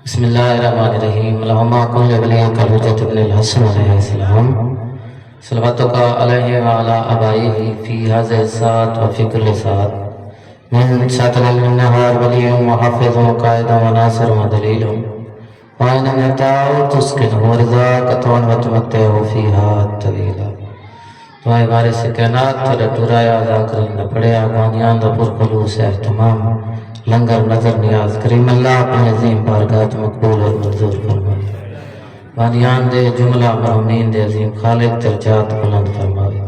بسم الله الرحمن الرحيم. اللهم كن لوليك الحجة بن الحسن عليه السلام صلواتك عليه وعلى آبائه في هذه الساعة وفي كل ساعة من شاطر النهار ولي وحافظ وقائد وناصر ودليل وإن يتعو تسكنه رضاك طون وتمتعه فيها طويلا. دعائے وارث کائنات تھوڑا ٹرایا ادا کریں نہ پڑیا بانیان دا پر خلوص اہتمام لنگر نظر نیاز کریم اللہ اپنی عظیم بارگاہ مقبول اور منظور فرمائے. بانیان دے جملہ مرحومین دے عظیم خالق درجات بلند فرمائے.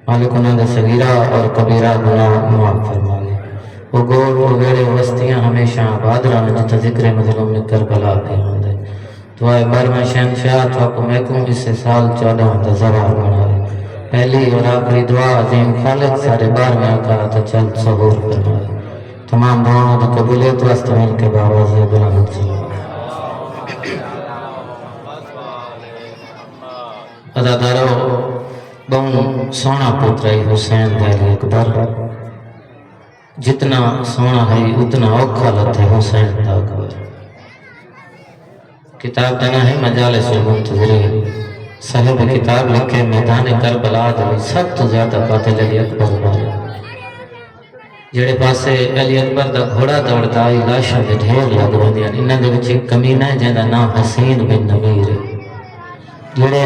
مالک انہوں دے صغیرہ اور کبیرہ گناہ معاف فرمائے. وہ گوڑ وہ ویڑے وستیاں ہمیشہ آباد رہاں جتا ذکر مظلوم کربلا پہ ہوندے. دعائے برمہ شہنشاہ تو محکوم اس سال 14 دا زوار بنائے. پہلی اور آخری دعا عظیم خالق سارے بار میں آقا تو چل ظہور فرمائے. تمام دعاؤں کو قبولیت واسطے مل کے باواز بلند صلی ادادارو بہن سونا پوترائی حسین علی اکبر جتنا سونا ہے اتنا اوکھا لتے حسین دا اکبر. کتاب دینا ہے مجالس المنتظرین. صاحب کتاب لکھے میدان کربلا دے سب تو زیادہ قاتل علی اکبر بارے جڑے پاسے علی اکبر دا گھوڑا دوڑدا ہے لاشاں دے ڈھیر لگ وندیاں. انہاں دے وچ ایک کمینہ ہے جہدا نام حسین بن نویر ہے. جڑے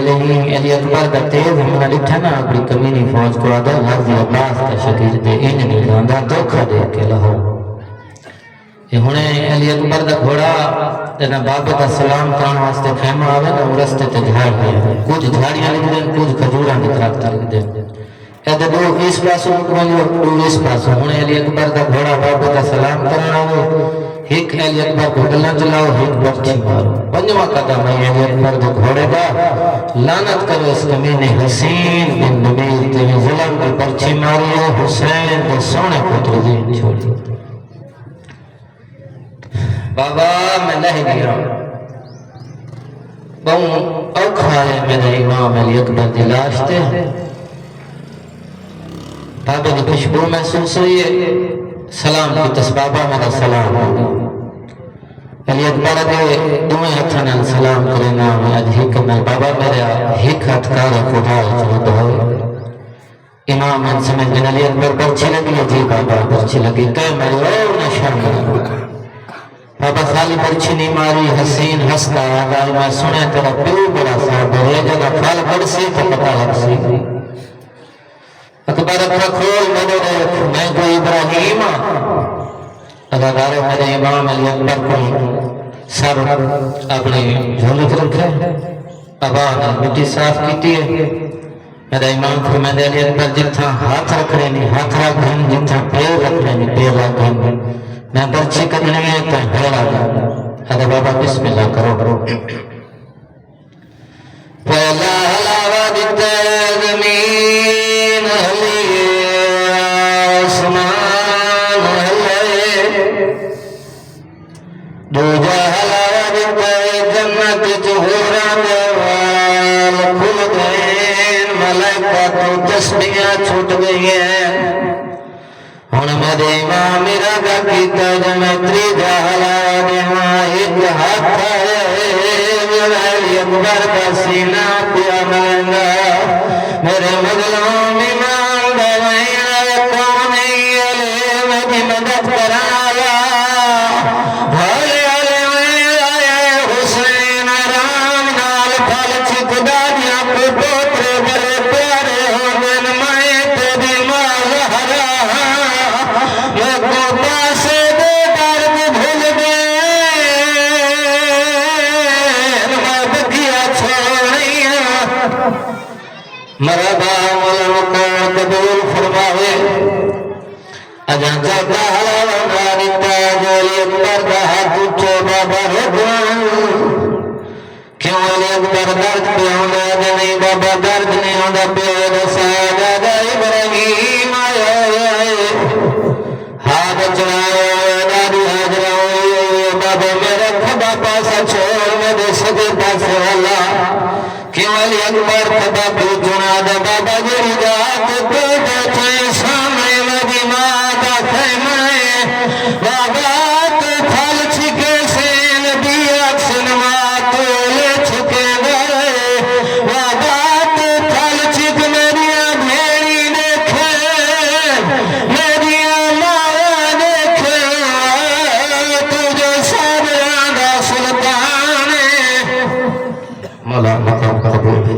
علی اکبر دا تیز حملہ ڈٹھا نا اپنی کمینی فوج کو آدھا غازی عباس دا شاگرد انج نہیں لاندہ دھوکھا دے کے لاہور. یہ ہونے علی اکبر دا گھوڑا جنا بابے دا سلام کرن واسطے خیمہ آوے نا رستے تے جھاڑ دیا. کچھ جھاڑیاں لکھ دیں کچھ کھجوراں دی درخت لکھ دیں. ایدے دو اس پاسوں مکملی اور دو اس پاسوں. ہونے علی اکبر دا گھوڑا بابے دا سلام کرن آوے ایک علی اکبر کو گلہ چلاؤ ایک برچی مارو. پنجواں قدم ہے علی اکبر دا گھوڑے دا لعنت کرو اس کمینے حسین بن نویر تے ظلم کی برچی ماری ہے. حسین دے سونے پتر دین چھوڑی. بابا میں نہیں گیا بہن اوکھا ہے میرے امام علی اکبر دی لاش تے بابے کی خوشبو محسوس ہوئی ہے. سلام کی تسبابہ میرا سلام ہوگا. علی اکبر دے دوئے ہتھاں نال سلام کرنا آج ہک نال بابا میرا ہک ہتھ کارا خدا جلد ہوئے. امام ان سمجھ میں علی اکبر برچی لگی جی بابا برچی لگی کہ میرے او نشان بابا خالی برچی نہیں ماری. حسین ہستا آگا میں سنے تیرا پیو بڑا صاحب ہے جگہ پھال بڑسی تو پتا لگ سی. اکبر اپنا کھول میرے میں کوئی ابراہیم ادادارے میرے امام علی اکبر کو سر اپنی جھولک رکھے. ابا نے مٹی صاف کیتی ہے. میرے امام کو میں علی اکبر جتھا ہاتھ رکھ رہے نہیں ہاتھ رکھ رہے نہیں جتھا پیر رکھ رہے نہیں پیر رکھ رہے نہیں. میں برچی کرنے گئے تو بھیڑا گا. ادھا بابا بسم اللہ کرو کرو. پہلا حلاوہ دیتے زمین حلیے آسمان حلیے. دوجہ حلاوہ دیتے جنت جہورا دیوال کھل گئے. ملائکہ تو تسبیحاں چھوٹ گئی ہیں. ہن میرے امام میرا گا کیتا جمتری جہلا دیواں ایک ہاتھ ہے میرا علی اکبر کا سینہ پیا ملنگا. میرے مظلوم ایمان دوائیاں کون علی مجھے مدد کرایا. بھالے علی حسین رام نال پھل چکدا دیا کو پوترے بڑے پیارے ہو دن میں تیری ماں زہرا. میں کو پاسے دے درد بھول گئے میں بکیا چھوڑیاں. مرحبا مولا کو قبول فرماوے. اجاں جاتا حلاوہ ناری تاج علی اکبر دا ہاتھ اٹھو بابا رضوان. کیوں علی اکبر درد پہ ہوندہ نہیں بابا درد نہیں ہوندہ پیر سادہ دا ابراہیم آیا ہاتھ چڑھایا دادی حاضر ہوئی. بابا میرا کھبا پاسا چھوڑ میرے سجے پاسے والا. کیوں علی اکبر کھبا بھی چنا دا بابا جڑی جات تو بیٹھے سامنے مجھے ماں دا خیمہ. بابا تو پھل چھکے سین دیا مولا مقام قبول